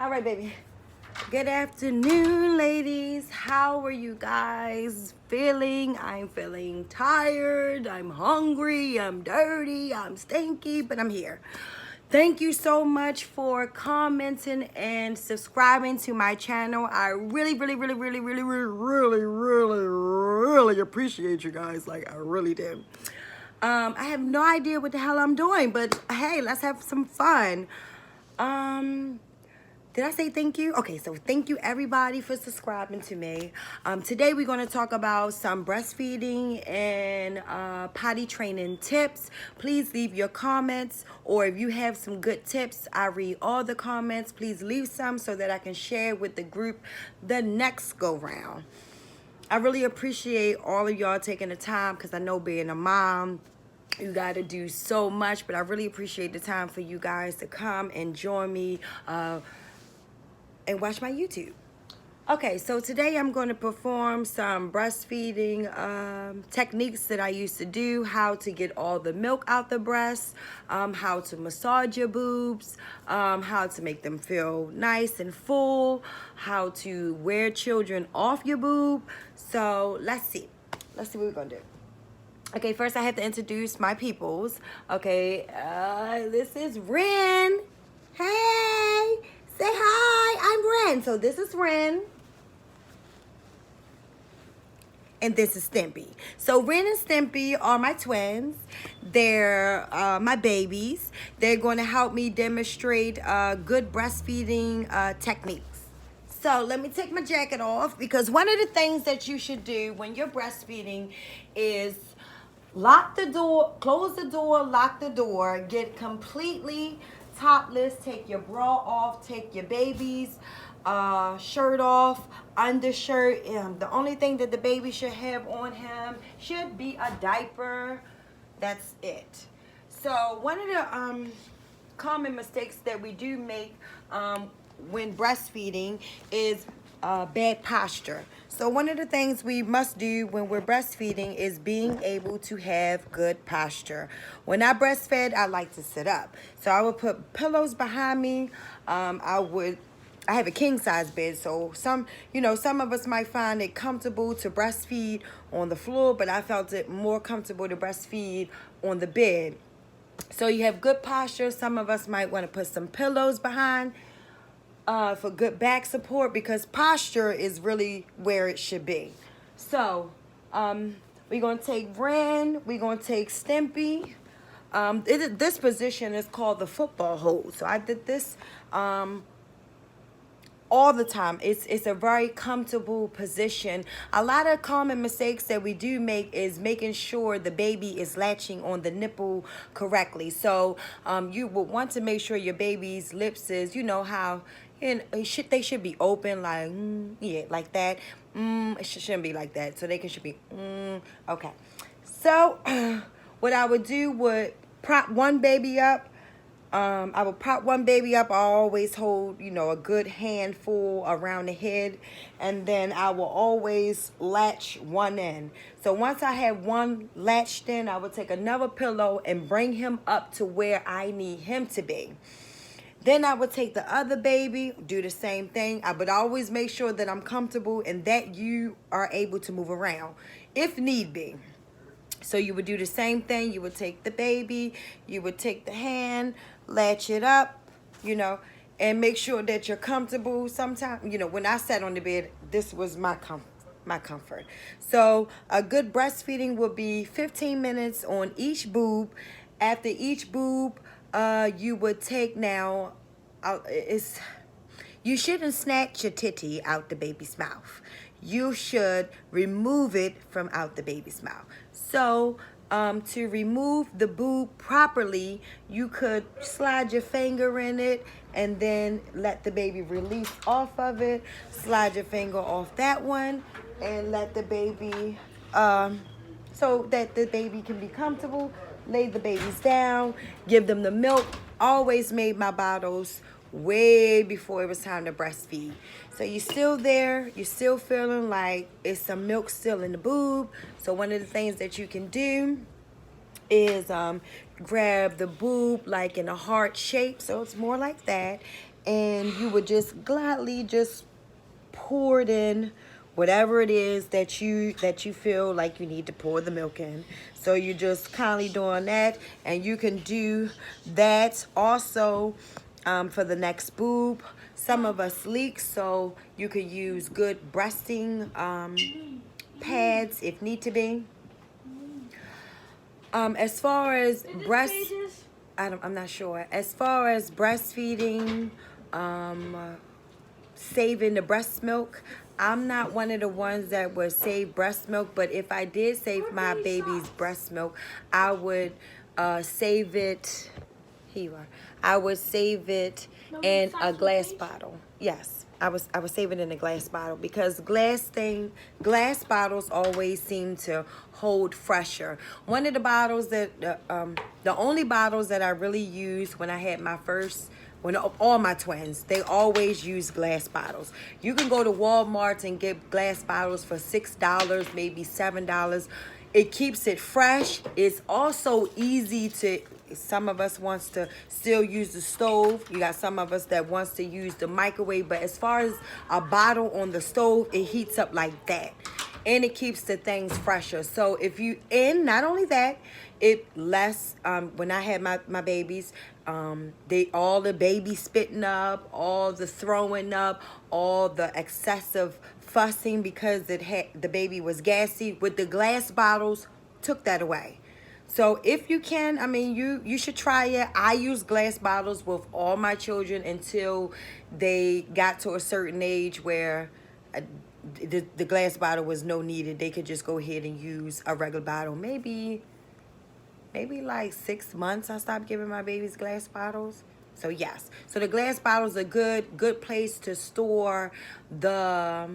All right, baby. Good afternoon, ladies. How are you guys feeling? I'm feeling tired. I'm hungry. I'm dirty. I'm stinky, but I'm here. Thank you so much for commenting and subscribing to my channel. I really appreciate you guys. Like, I really do. I have no idea what the hell I'm doing, but hey, let's have some fun. Um, did I say thank you? Okay, so thank you everybody for subscribing to me. Today we're going to talk about some breastfeeding and potty training tips. Please leave your comments, or if you have some good tips, I read all the comments. Please leave some so that I can share with the group the next go round. I really appreciate all of y'all taking the time, because I know being a mom, you got to do so much, but I really appreciate the time for you guys to come and join me and watch my YouTube. Okay, so today I'm going to perform some breastfeeding techniques that I used to do, how to get all the milk out the breast, how to massage your boobs, how to make them feel nice and full, how to wear children off your boob. So let's see what we're going to do. Okay, first I have to introduce my peoples. Okay, this is Ren. Hey, say hi, I'm Ren. So this is Ren. And this is Stimpy. So Ren and Stimpy are my twins. They're my babies. They're going to help me demonstrate good breastfeeding techniques. So let me take my jacket off, because one of the things that you should do when you're breastfeeding is lock the door, close the door, lock the door, get completely topless, take your bra off, take your baby's shirt off, undershirt. The only thing that the baby should have on him should be a diaper. That's it. So one of the common mistakes that we do make when breastfeeding is bad posture. So one of the things we must do when we're breastfeeding is being able to have good posture. When I breastfed, I like to sit up. So I would put pillows behind me. I have a king size bed, so some of us might find it comfortable to breastfeed on the floor, but I felt it more comfortable to breastfeed on the bed. So you have good posture. Some of us might want to put some pillows behind for good back support, because posture is really where it should be. So we're going to take Ren, we're going to take Stimpy. This position is called the football hold. So I did this all the time. It's a very comfortable position. A lot of common mistakes that we do make is making sure the baby is latching on the nipple correctly. So you would want to make sure your baby's lips is, you know how, and they should be open, like yeah, like that. It shouldn't be like that. So they should be okay. So what I would do would prop one baby up. I will prop one baby up. I always hold, a good handful around the head, and then I will always latch one in. So once I have one latched in, I will take another pillow and bring him up to where I need him to be. Then I would take the other baby, do the same thing. I would always make sure that I'm comfortable and that you are able to move around if need be. So you would do the same thing. You would take the baby, you would take the hand, latch it up, and make sure that you're comfortable. Sometimes, when I sat on the bed, this was my comfort. So a good breastfeeding will be 15 minutes on each boob. After each boob, you would take now, you shouldn't snatch your titty out the baby's mouth. You should remove it from out the baby's mouth. So to remove the boob properly, you could slide your finger in it and then let the baby release off of it. Slide your finger off that one and let the baby, so that the baby can be comfortable. Lay the babies down, give them the milk. Always made my bottles way before it was time to breastfeed. So you're still there, you're still feeling like it's some milk still in the boob. So one of the things that you can do is grab the boob like in a heart shape, so it's more like that, and you would just gladly just pour it in whatever it is that you feel like you need to pour the milk in. So you just kindly doing that, and you can do that also for the next boob. Some of us leak, so you could use good breasting pads if need to be. As far as I'm not sure. As far as breastfeeding, saving the breast milk, I'm not one of the ones that would save breast milk, but if I did save my baby's breast milk, I would save it. Here you are. I would save it in a glass bottle. Yes, I was saving it in a glass bottle because glass bottles always seem to hold fresher. One of the bottles that the only bottles that I really used when I had my first, when all my twins, they always use glass bottles. You can go to Walmart and get glass bottles for $6, maybe $7. It keeps it fresh. It's also easy to, some of us wants to still use the stove. You got some of us that wants to use the microwave. But as far as a bottle on the stove, it heats up like that. And it keeps the things fresher. So if you, and not only that, it less, when I had my babies, all the baby spitting up, all the throwing up, all the excessive fussing because the baby was gassy. With the glass bottles, took that away. So if you can, I mean, you should try it. I use glass bottles with all my children until they got to a certain age where the glass bottle was no needed. They could just go ahead and use a regular bottle. Maybe like 6 months I stopped giving my babies glass bottles. So yes, so the glass bottles are good place to store the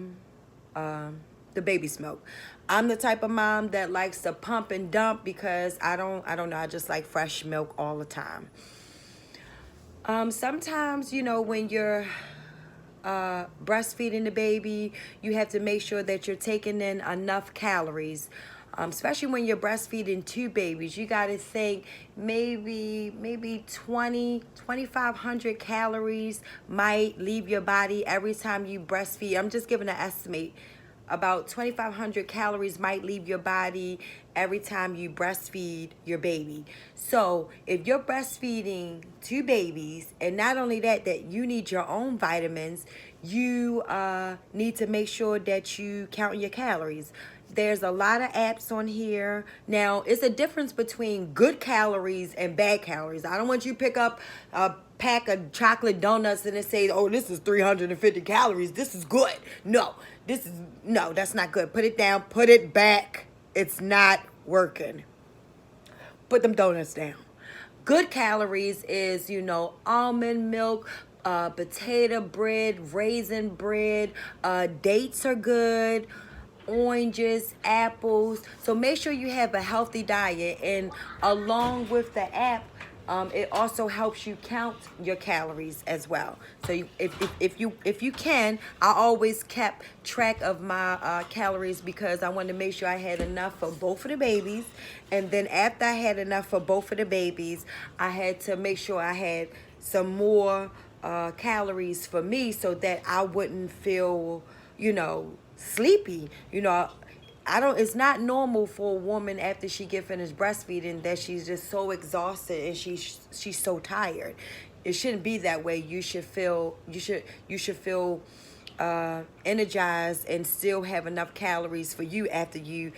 baby's milk. I'm the type of mom that likes to pump and dump because I don't know, I just like fresh milk all the time. Sometimes, when you're breastfeeding the baby, you have to make sure that you're taking in enough calories. Especially when you're breastfeeding two babies, you got to think maybe 2,500 calories might leave your body every time you breastfeed. I'm just giving an estimate. About 2,500 calories might leave your body every time you breastfeed your baby. So if you're breastfeeding two babies, and not only that you need your own vitamins, you need to make sure that you count your calories. There's a lot of apps on here. Now, it's a difference between good calories and bad calories. I don't want you to pick up a pack of chocolate donuts and it says, oh, this is 350 calories. This is good. No, that's not good. Put it down, put it back. It's not working. Put them donuts down. Good calories is, almond milk, potato bread, raisin bread, dates are good, oranges, apples. So make sure you have a healthy diet. And along with the app, it also helps you count your calories as well. So if you can, I always kept track of my calories because I wanted to make sure I had enough for both of the babies. And then after I had enough for both of the babies, I had to make sure I had some more calories for me so that I wouldn't feel, sleepy. It's not normal for a woman after she get finished breastfeeding that she's just so exhausted and she's so tired. It shouldn't be that way. You should feel energized and still have enough calories for you after you